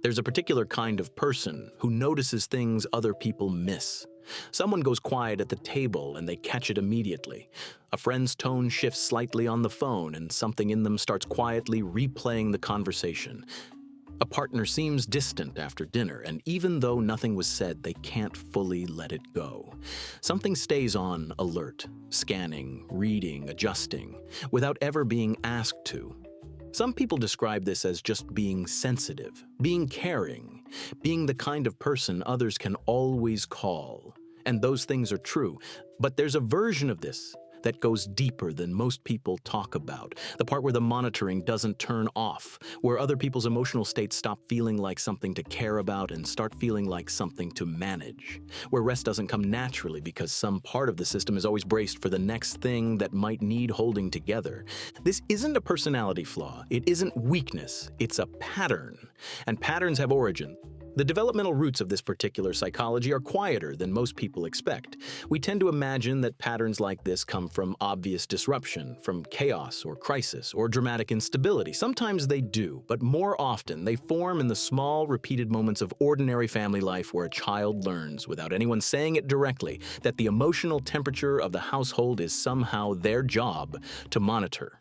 There's a particular kind of person who notices things other people miss. Someone goes quiet at the table and they catch it immediately. A friend's tone shifts slightly on the phone and something in them starts quietly replaying the conversation. A partner seems distant after dinner, and even though nothing was said, they can't fully let it go. Something stays on alert, scanning, reading, adjusting, without ever being asked to. Some people describe this as just being sensitive, being caring, being the kind of person others can always call. And those things are true, but there's a version of this that goes deeper than most people talk about, the part where the monitoring doesn't turn off, where other people's emotional states stop feeling like something to care about and start feeling like something to manage, where rest doesn't come naturally because some part of the system is always braced for the next thing that might need holding together. This isn't a personality flaw, it isn't weakness, it's a pattern, and patterns have origin. The developmental roots of this particular psychology are quieter than most people expect. We tend to imagine that patterns like this come from obvious disruption, from chaos or crisis or dramatic instability. Sometimes they do, but more often they form in the small, repeated moments of ordinary family life where a child learns, without anyone saying it directly, that the emotional temperature of the household is somehow their job to monitor.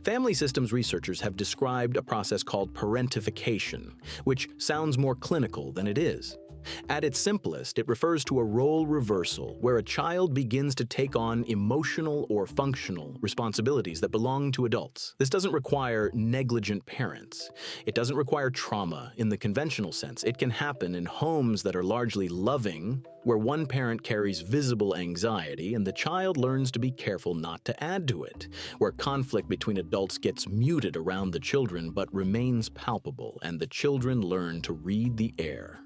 Family systems researchers have described a process called parentification, which sounds more clinical than it is. At its simplest, it refers to a role reversal where a child begins to take on emotional or functional responsibilities that belong to adults. This doesn't require negligent parents. It doesn't require trauma in the conventional sense. It can happen in homes that are largely loving, where one parent carries visible anxiety and the child learns to be careful not to add to it, where conflict between adults gets muted around the children but remains palpable and the children learn to read the air,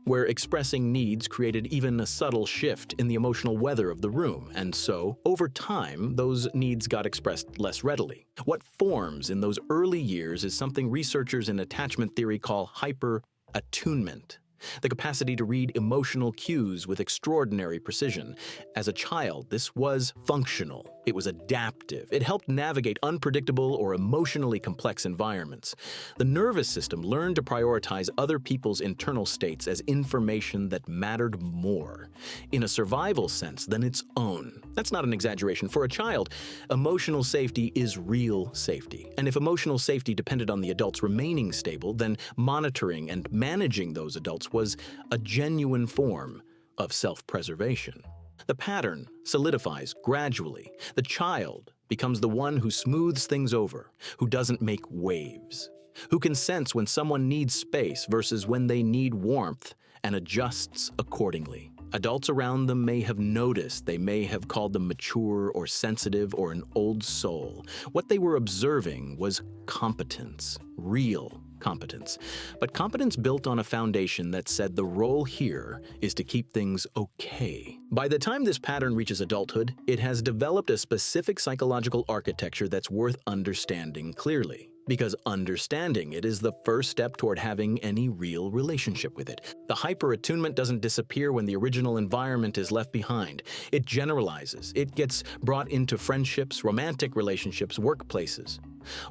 where expressing needs created even a subtle shift in the emotional weather of the room, and so, over time, those needs got expressed less readily. What forms in those early years is something researchers in attachment theory call hyper-attunement, the capacity to read emotional cues with extraordinary precision. As a child, this was functional. It was adaptive. It helped navigate unpredictable or emotionally complex environments. The nervous system learned to prioritize other people's internal states as information that mattered more, in a survival sense, than its own. That's not an exaggeration. For a child, emotional safety is real safety. And if emotional safety depended on the adults remaining stable, then monitoring and managing those adults was a genuine form of self-preservation. The pattern solidifies gradually. The child becomes the one who smooths things over, who doesn't make waves, who can sense when someone needs space versus when they need warmth and adjusts accordingly. Adults around them may have noticed, they may have called them mature or sensitive or an old soul. What they were observing was competence, real competence. But competence built on a foundation that said the role here is to keep things okay. By the time this pattern reaches adulthood, it has developed a specific psychological architecture that's worth understanding clearly, because understanding it is the first step toward having any real relationship with it. The hyper-attunement doesn't disappear when the original environment is left behind. It generalizes. It gets brought into friendships, romantic relationships, workplaces.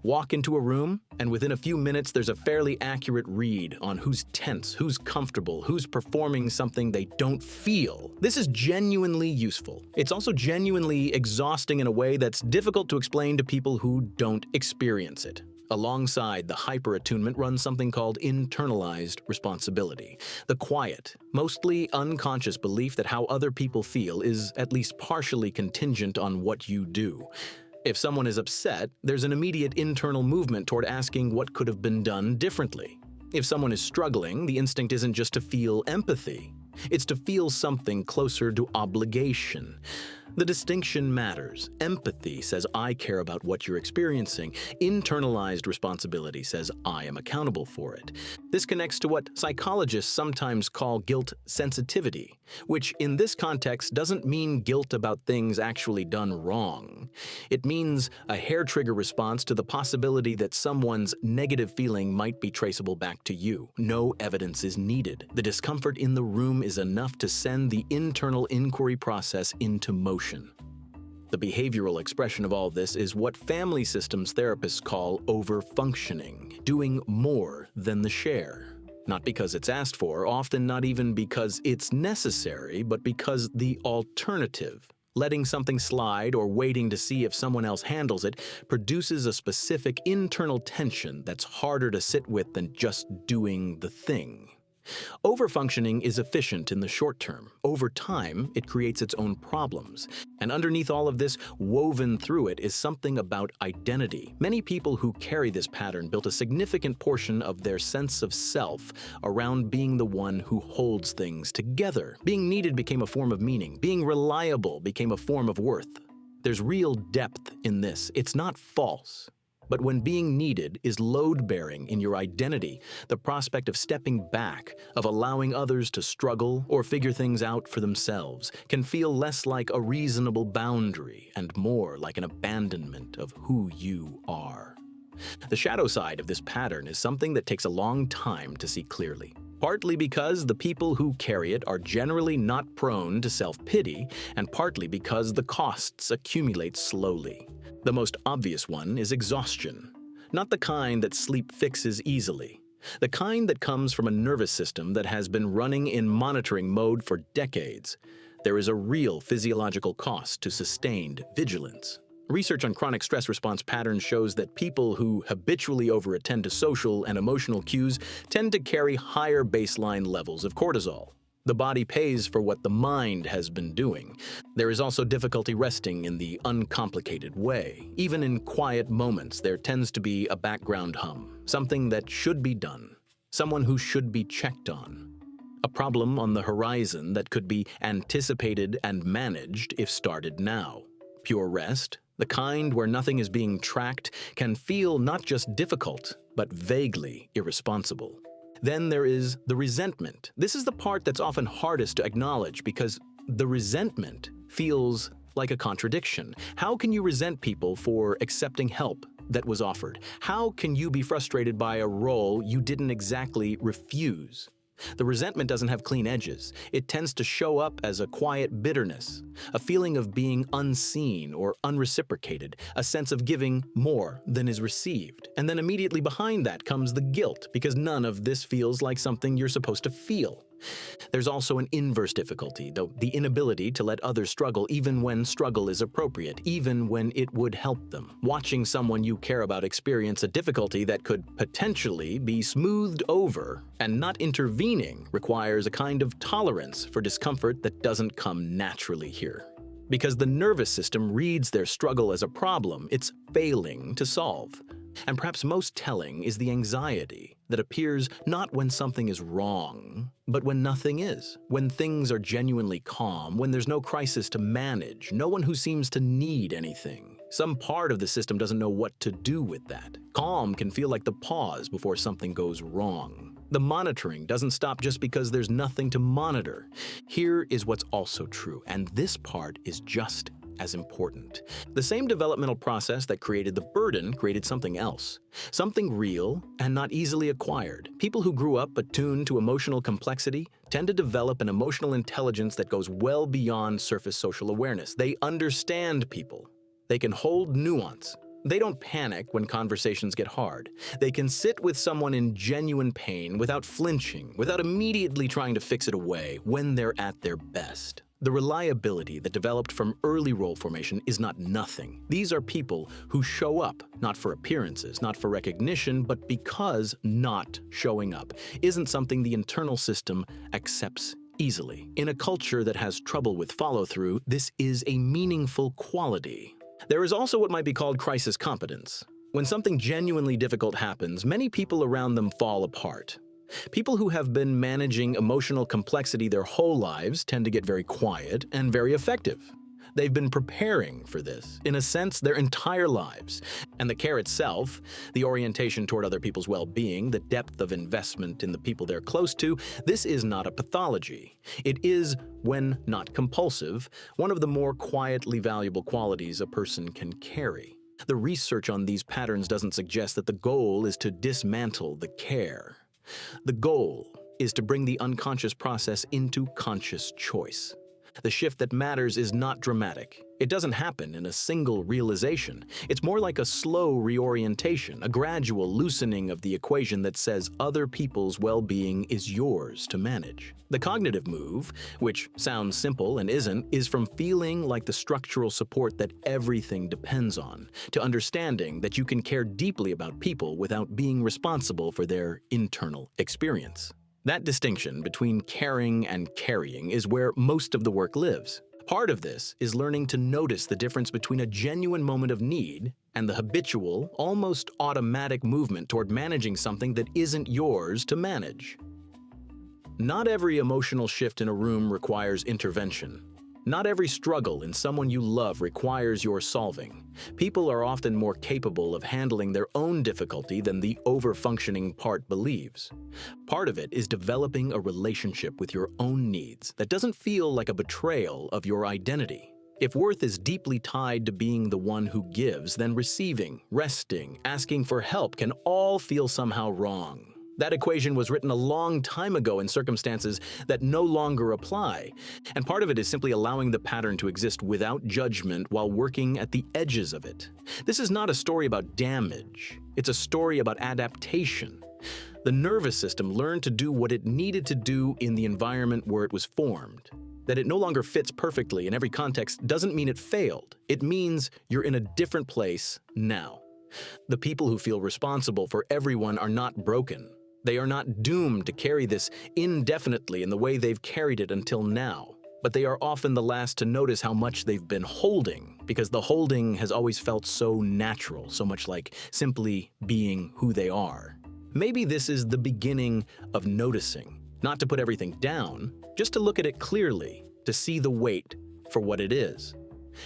Walk into a room, and within a few minutes there's a fairly accurate read on who's tense, who's comfortable, who's performing something they don't feel. This is genuinely useful. It's also genuinely exhausting in a way that's difficult to explain to people who don't experience it. Alongside the hyper-attunement runs something called internalized responsibility, the quiet, mostly unconscious belief that how other people feel is at least partially contingent on what you do. If someone is upset, there's an immediate internal movement toward asking what could have been done differently. If someone is struggling, the instinct isn't just to feel empathy. It's to feel something closer to obligation. The distinction matters. Empathy says I care about what you're experiencing. Internalized responsibility says I am accountable for it. This connects to what psychologists sometimes call guilt sensitivity, which in this context doesn't mean guilt about things actually done wrong. It means a hair-trigger response to the possibility that someone's negative feeling might be traceable back to you. No evidence is needed. The discomfort in the room is enough to send the internal inquiry process into motion. The behavioral expression of all this is what family systems therapists call over-functioning, doing more than the share. Not because it's asked for, often not even because it's necessary, but because the alternative, letting something slide or waiting to see if someone else handles it, produces a specific internal tension that's harder to sit with than just doing the thing. Overfunctioning is efficient in the short term. Over time, it creates its own problems. And underneath all of this, woven through it, is something about identity. Many people who carry this pattern built a significant portion of their sense of self around being the one who holds things together. Being needed became a form of meaning. Being reliable became a form of worth. There's real depth in this. It's not false. But when being needed is load-bearing in your identity, the prospect of stepping back, of allowing others to struggle or figure things out for themselves, can feel less like a reasonable boundary and more like an abandonment of who you are. The shadow side of this pattern is something that takes a long time to see clearly. Partly because the people who carry it are generally not prone to self-pity, and partly because the costs accumulate slowly. The most obvious one is exhaustion. Not the kind that sleep fixes easily. The kind that comes from a nervous system that has been running in monitoring mode for decades. There is a real physiological cost to sustained vigilance. Research on chronic stress response patterns shows that people who habitually overattend to social and emotional cues tend to carry higher baseline levels of cortisol. The body pays for what the mind has been doing. There is also difficulty resting in the uncomplicated way. Even in quiet moments, there tends to be a background hum, something that should be done, someone who should be checked on. A problem on the horizon that could be anticipated and managed if started now. Pure rest, the kind where nothing is being tracked, can feel not just difficult, but vaguely irresponsible. Then there is the resentment. This is the part that's often hardest to acknowledge because the resentment feels like a contradiction. How can you resent people for accepting help that was offered? How can you be frustrated by a role you didn't exactly refuse? The resentment doesn't have clean edges. It tends to show up as a quiet bitterness, a feeling of being unseen or unreciprocated, a sense of giving more than is received. And then immediately behind that comes the guilt, because none of this feels like something you're supposed to feel. There's also an inverse difficulty, though, the inability to let others struggle even when struggle is appropriate, even when it would help them. Watching someone you care about experience a difficulty that could potentially be smoothed over and not intervening requires a kind of tolerance for discomfort that doesn't come naturally here. Because the nervous system reads their struggle as a problem it's failing to solve. And perhaps most telling is the anxiety that appears not when something is wrong, but when nothing is, when things are genuinely calm, when there's no crisis to manage, no one who seems to need anything. Some part of the system doesn't know what to do with that. Calm can feel like the pause before something goes wrong. The monitoring doesn't stop just because there's nothing to monitor. Here is what's also true, and this part is just as important. The same developmental process that created the burden created something else. Something real and not easily acquired. People who grew up attuned to emotional complexity tend to develop an emotional intelligence that goes well beyond surface social awareness. They understand people. They can hold nuance. They don't panic when conversations get hard. They can sit with someone in genuine pain without flinching, without immediately trying to fix it away when they're at their best. The reliability that developed from early role formation is not nothing. These are people who show up, not for appearances, not for recognition, but because not showing up isn't something the internal system accepts easily. In a culture that has trouble with follow-through, this is a meaningful quality. There is also what might be called crisis competence. When something genuinely difficult happens, many people around them fall apart. People who have been managing emotional complexity their whole lives tend to get very quiet and very effective. They've been preparing for this, in a sense, their entire lives. And the care itself, the orientation toward other people's well-being, the depth of investment in the people they're close to, this is not a pathology. It is, when not compulsive, one of the more quietly valuable qualities a person can carry. The research on these patterns doesn't suggest that the goal is to dismantle the care. The goal is to bring the unconscious process into conscious choice. The shift that matters is not dramatic. It doesn't happen in a single realization. It's more like a slow reorientation, a gradual loosening of the equation that says other people's well-being is yours to manage. The cognitive move, which sounds simple and isn't, is from feeling like the structural support that everything depends on, to understanding that you can care deeply about people without being responsible for their internal experience. That distinction between caring and carrying is where most of the work lives. Part of this is learning to notice the difference between a genuine moment of need and the habitual, almost automatic movement toward managing something that isn't yours to manage. Not every emotional shift in a room requires intervention. Not every struggle in someone you love requires your solving. People are often more capable of handling their own difficulty than the over-functioning part believes. Part of it is developing a relationship with your own needs that doesn't feel like a betrayal of your identity. If worth is deeply tied to being the one who gives, then receiving, resting, asking for help can all feel somehow wrong. That equation was written a long time ago in circumstances that no longer apply, and part of it is simply allowing the pattern to exist without judgment while working at the edges of it. This is not a story about damage. It's a story about adaptation. The nervous system learned to do what it needed to do in the environment where it was formed. That it no longer fits perfectly in every context doesn't mean it failed. It means you're in a different place now. The people who feel responsible for everyone are not broken. They are not doomed to carry this indefinitely in the way they've carried it until now. But they are often the last to notice how much they've been holding, because the holding has always felt so natural, so much like simply being who they are. Maybe this is the beginning of noticing, not to put everything down, just to look at it clearly, to see the weight for what it is,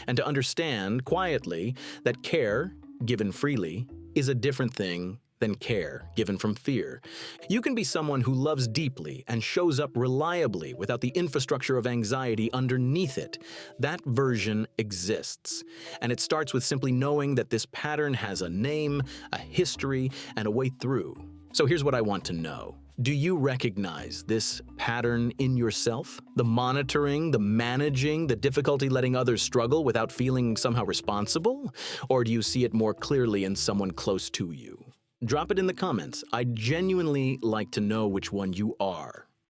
and to understand quietly that care, given freely, is a different thing than care given from fear. You can be someone who loves deeply and shows up reliably without the infrastructure of anxiety underneath it. That version exists, and it starts with simply knowing that this pattern has a name, a history, and a way through. So here's what I want to know. Do you recognize this pattern in yourself? The monitoring, the managing, the difficulty letting others struggle without feeling somehow responsible? Or do you see it more clearly in someone close to you? Drop it in the comments. I'd genuinely like to know which one you are.